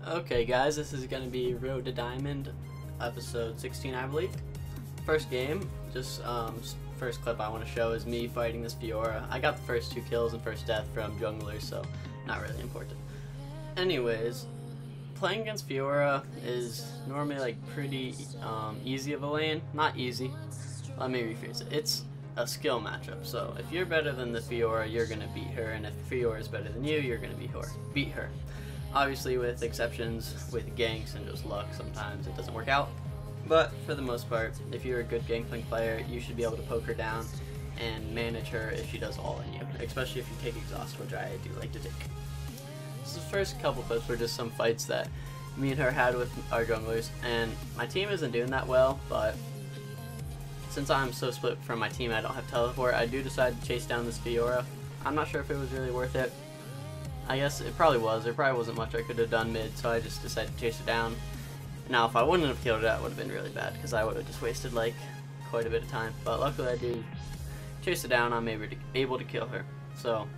Okay guys, this is going to be Road to Diamond, episode 16 I believe. First game, first clip I want to show is me fighting this Fiora. I got the first 2 kills and first death from junglers, so not really important. Anyways, playing against Fiora is normally like pretty easy of a lane. Not easy, let me rephrase it. It's a skill matchup, so if you're better than the Fiora, you're going to beat her, and if Fiora is better than you, you're going to beat her. Obviously with exceptions with ganks and just luck, sometimes it doesn't work out. But for the most part, if you're a good GANGPLANK player, you should be able to poke her down and manage her if she does all in you, especially if you take exhaust, which I do like to take. So the first couple clips were just some fights that me and her had with our junglers, and my team isn't doing that well, but since I'm so split from my team, I don't have teleport, I do decide to chase down this Fiora. I'm not sure if it was really worth it. I guess it probably was. There probably wasn't much I could have done mid, so I just decided to chase it down. Now, if I wouldn't have killed it, that would have been really bad, because I would have just wasted like quite a bit of time. But luckily I do chase it down, I'm able to kill her. So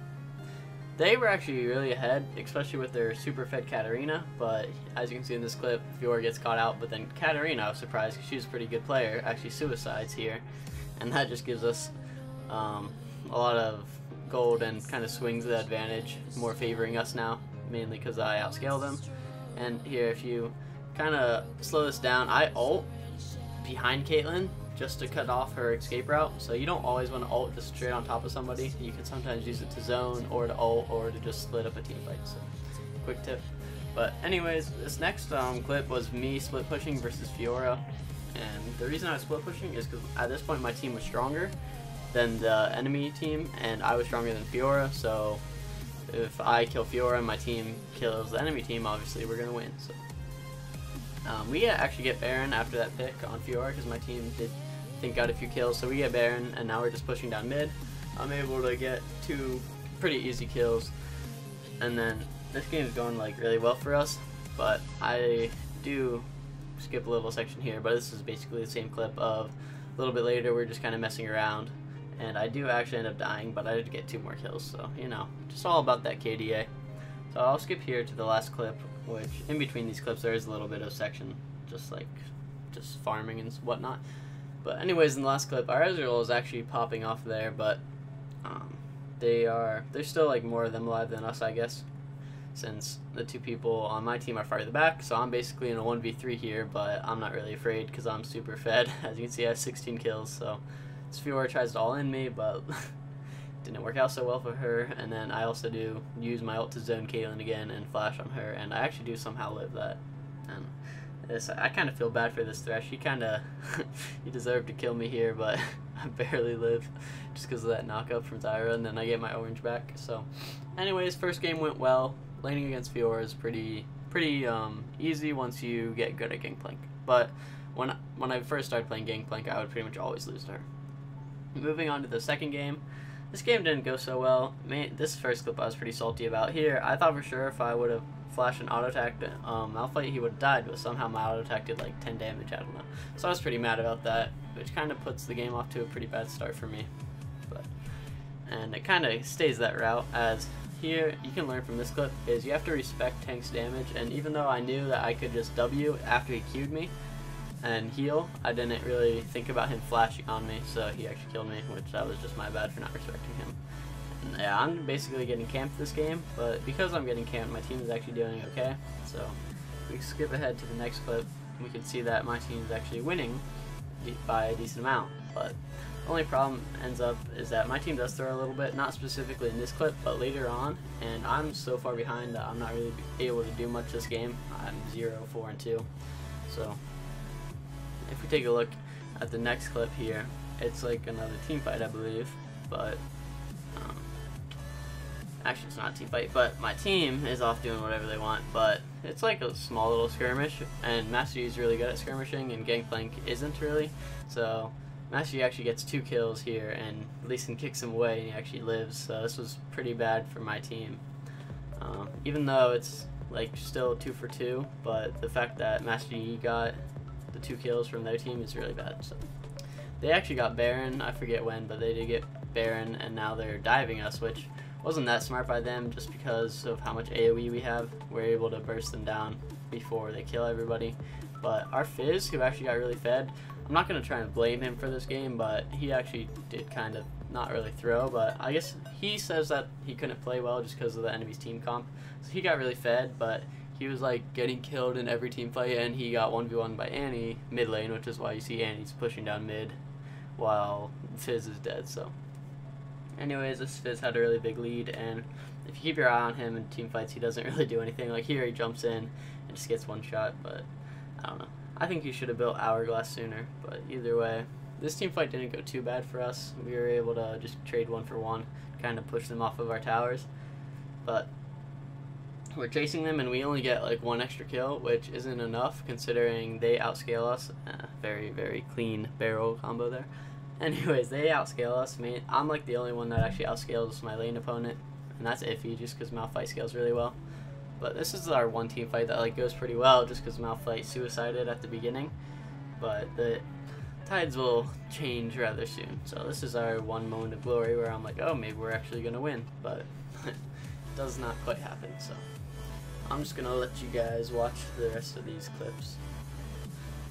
they were actually really ahead, especially with their super fed Katarina, but as you can see in this clip, Fiora gets caught out, but then Katarina, I was surprised because she's a pretty good player, actually suicides here, and that just gives us a lot of gold and kind of swings the advantage, more favoring us now, mainly because I outscale them. And here, if you kind of slow this down, I ult behind Caitlyn just to cut off her escape route, so you don't always want to ult just straight on top of somebody. You can sometimes use it to zone, or to ult, or to just split up a team fight, so quick tip. But anyways, this next clip was me split pushing versus Fiora, and the reason I was split pushing is because at this point my team was stronger than the enemy team, and I was stronger than Fiora, so if I kill Fiora and my team kills the enemy team, obviously we're going to win. So we actually get Baron after that pick on Fiora, because my team did got a few kills, so we get Baron, and now we're just pushing down mid. I'm able to get 2 pretty easy kills, and then this game is going like really well for us, but I do skip a little section here, but this is basically the same clip of a little bit later, we're just kind of messing around. And I do actually end up dying, but I did get 2 more kills, so, you know, just all about that KDA. So I'll skip here to the last clip, which in between these clips there is a little bit of section, just farming and whatnot. But anyways, in the last clip, our Ezreal is actually popping off there, but there's still like more of them alive than us, I guess, since the 2 people on my team are farther back. So I'm basically in a 1v3 here, but I'm not really afraid because I'm super fed. As you can see, I have 16 kills, so Fiora tries to all in me, but didn't work out so well for her. And then I also do use my ult to zone Caitlyn again and flash on her, and I actually do somehow live that. And I kind of feel bad for this Thresh. He deserved to kill me here, but I barely live just because of that knockup from Zyra, and then I get my orange back. So anyways, first game went well. Laning against Fiora is pretty easy once you get good at GANGPLANK. But when I first started playing GANGPLANK, I would pretty much always lose to her. Moving on to the second game. This game didn't go so well. This first clip I was pretty salty about. Here, I thought for sure if I would have flashed and auto-attacked Malphite, he would have died, but somehow my auto-attack did like 10 damage, I don't know. So I was pretty mad about that, which kind of puts the game off to a pretty bad start for me. And it kind of stays that route, as here, you can learn from this clip, is you have to respect tank's damage, and even though I knew that I could just W after he Q'd me, and heal, I didn't really think about him flashing on me, so he actually killed me, which that was just my bad for not respecting him. And yeah, I'm basically getting camped this game, but because I'm getting camped, my team is actually doing okay. So we skip ahead to the next clip, we can see that my team is actually winning by a decent amount, but the only problem ends up is that my team does throw a little bit, not specifically in this clip, but later on, and I'm so far behind that I'm not really able to do much this game. I'm 0-4-2, so if we take a look at the next clip here, it's like another team fight, I believe, but actually it's not a team fight, but my team is off doing whatever they want, but it's like a small little skirmish, and Master Yi is really good at skirmishing, and GANGPLANK isn't really, so Master Yi actually gets 2 kills here, and Lee Sin kicks him away, and he actually lives, so this was pretty bad for my team. Even though it's like still 2 for 2, but the fact that Master Yi got the 2 kills from their team is really bad. So they actually got Baron, I forget when, but they did get Baron, and now they're diving us, which Wasn't that smart by them just because of how much AoE we have. We're able to burst them down before they kill everybody. But our Fizz, who actually got really fed, I'm not going to try and blame him for this game, but he actually did kind of not really throw, but I guess he says that he couldn't play well just because of the enemy's team comp. So he got really fed, but he was like getting killed in every team fight, and he got 1v1 by Annie mid lane, which is why you see Annie's pushing down mid while Fizz is dead. So anyways, this Fizz had a really big lead, and if you keep your eye on him in team fights, he doesn't really do anything. Like here he jumps in and just gets one shot, but I don't know. I think he should have built Hourglass sooner, but either way, this team fight didn't go too bad for us. We were able to just trade 1-for-1, kind of push them off of our towers, but we're chasing them and we only get like 1 extra kill, which isn't enough considering they outscale us. Very, very clean barrel combo there. Anyways, they outscale us. I'm like the only one that actually outscales my lane opponent, and that's iffy just because Malphite scales really well. But this is our one team fight that like goes pretty well just because Malphite suicided at the beginning. But the tides will change rather soon. So this is our one moment of glory where I'm like, oh, maybe we're actually going to win. But it does not quite happen. So I'm just going to let you guys watch the rest of these clips.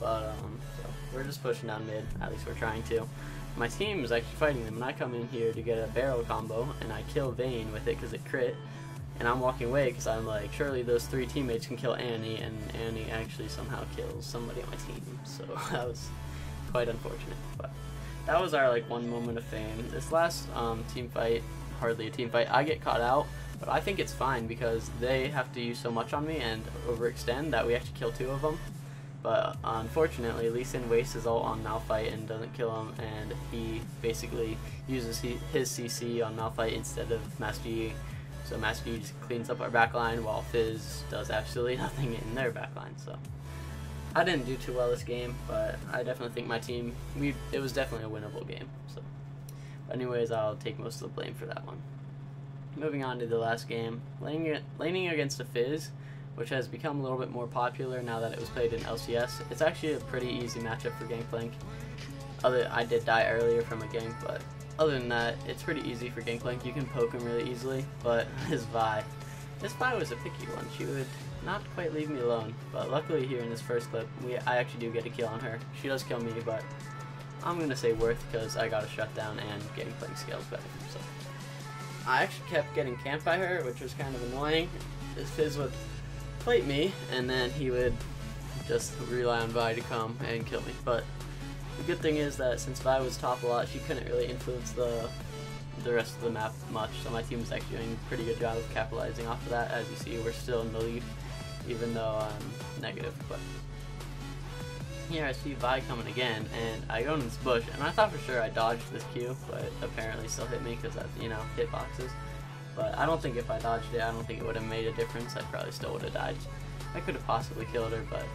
But so we're just pushing down mid. At least we're trying to. My team is actually fighting them. And I come in here to get a barrel combo. And I kill Vayne with it because it crit. And I'm walking away because I'm like, surely those 3 teammates can kill Annie, and Annie actually somehow kills somebody on my team. So that was quite unfortunate. But that was our like one moment of fame. This last team fight, hardly a team fight, I get caught out, but I think it's fine because they have to use so much on me and overextend that we actually kill 2 of them. But unfortunately, Lee Sin wastes his ult on Malphite and doesn't kill him, and he basically uses his CC on Malphite instead of Master Yi. So Master Yi just cleans up our backline while Fizz does absolutely nothing in their backline. So I didn't do too well this game, but I definitely think my team, it was definitely a winnable game. So anyways, I'll take most of the blame for that one. Moving on to the last game, laning against a Fizz, which has become a little bit more popular now that it was played in LCS. It's actually a pretty easy matchup for GANGPLANK. I did die earlier from a gank, but other than that, it's pretty easy for GANGPLANK. You can poke him really easily, but this Vi was a picky one. She would not quite leave me alone, but luckily here in this first clip, I actually do get a kill on her. She does kill me, but I'm going to say worth because I got a shutdown and GANGPLANK scales better. So I actually kept getting camped by her, which was kind of annoying. This Fizz would plate me, and then he would just rely on Vi to come and kill me. But the good thing is that since Vi was top a lot, she couldn't really influence the rest of the map much, so my team was actually doing a pretty good job of capitalizing off of that. As you see, we're still in the lead, even though I'm negative. But here I see Vi coming again, and I go in this bush, and I thought for sure I dodged this Q, but apparently still hit me because that, hit boxes. But I don't think if I dodged it, I don't think it would have made a difference. I probably still would have died. I could have possibly killed her, but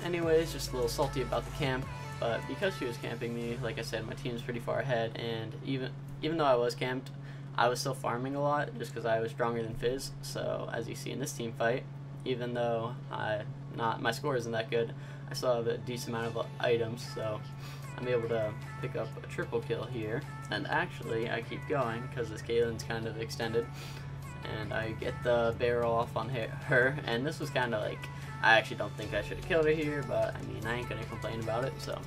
anyways, just a little salty about the camp. But because she was camping me, like I said, my team's pretty far ahead, and even though I was camped, I was still farming a lot just because I was stronger than Fizz. So as you see in this team fight, even though my score isn't that good, I still have a decent amount of items, so I'm able to pick up a triple kill here. And actually, I keep going because this Caitlyn's kind of extended, and I get the barrel off on her. And this was kind of like, I actually don't think I should have killed her here, but I mean, I ain't gonna complain about it. So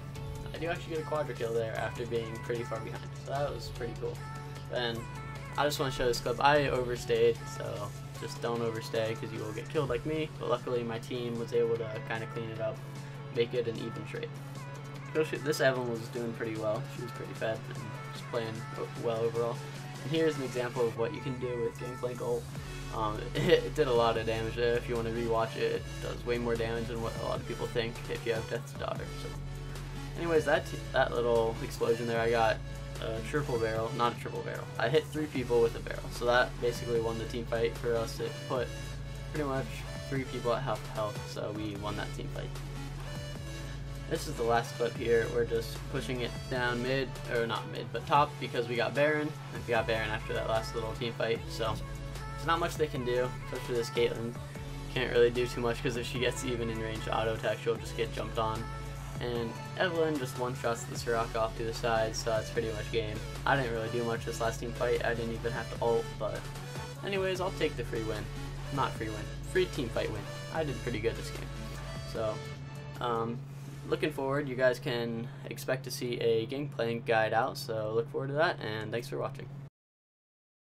I do actually get a quadra kill there after being pretty far behind, so that was pretty cool. And I just want to show this clip. I overstayed, so just don't overstay because you will get killed like me. But luckily my team was able to kind of clean it up, make it an even trade. This Evelyn was doing pretty well. She was pretty fed and just playing well overall. And here's an example of what you can do with GANGPLANK ult. It did a lot of damage there. If you want to rewatch it, it does way more damage than what a lot of people think if you have Death's Daughter. So anyways, that little explosion there, I got a triple barrel, not a triple barrel. I hit 3 people with a barrel, so that basically won the team fight for us. It put pretty much 3 people at half health, so we won that team fight. This is the last clip here. We're just pushing it down mid, or not mid, but top, because we got Baron. And we got Baron after that last little team fight, so there's not much they can do, especially this Caitlyn. Can't really do too much because if she gets even in range auto attack, she'll just get jumped on. and Evelyn just one-shots the Sirach off to the side, so that's pretty much game. I didn't really do much this last team fight. I didn't even have to ult, but anyways, I'll take the free win. Not free win. Free team fight win. I did pretty good this game. So, looking forward, you guys can expect to see a Gangplank guide out, so look forward to that, and thanks for watching.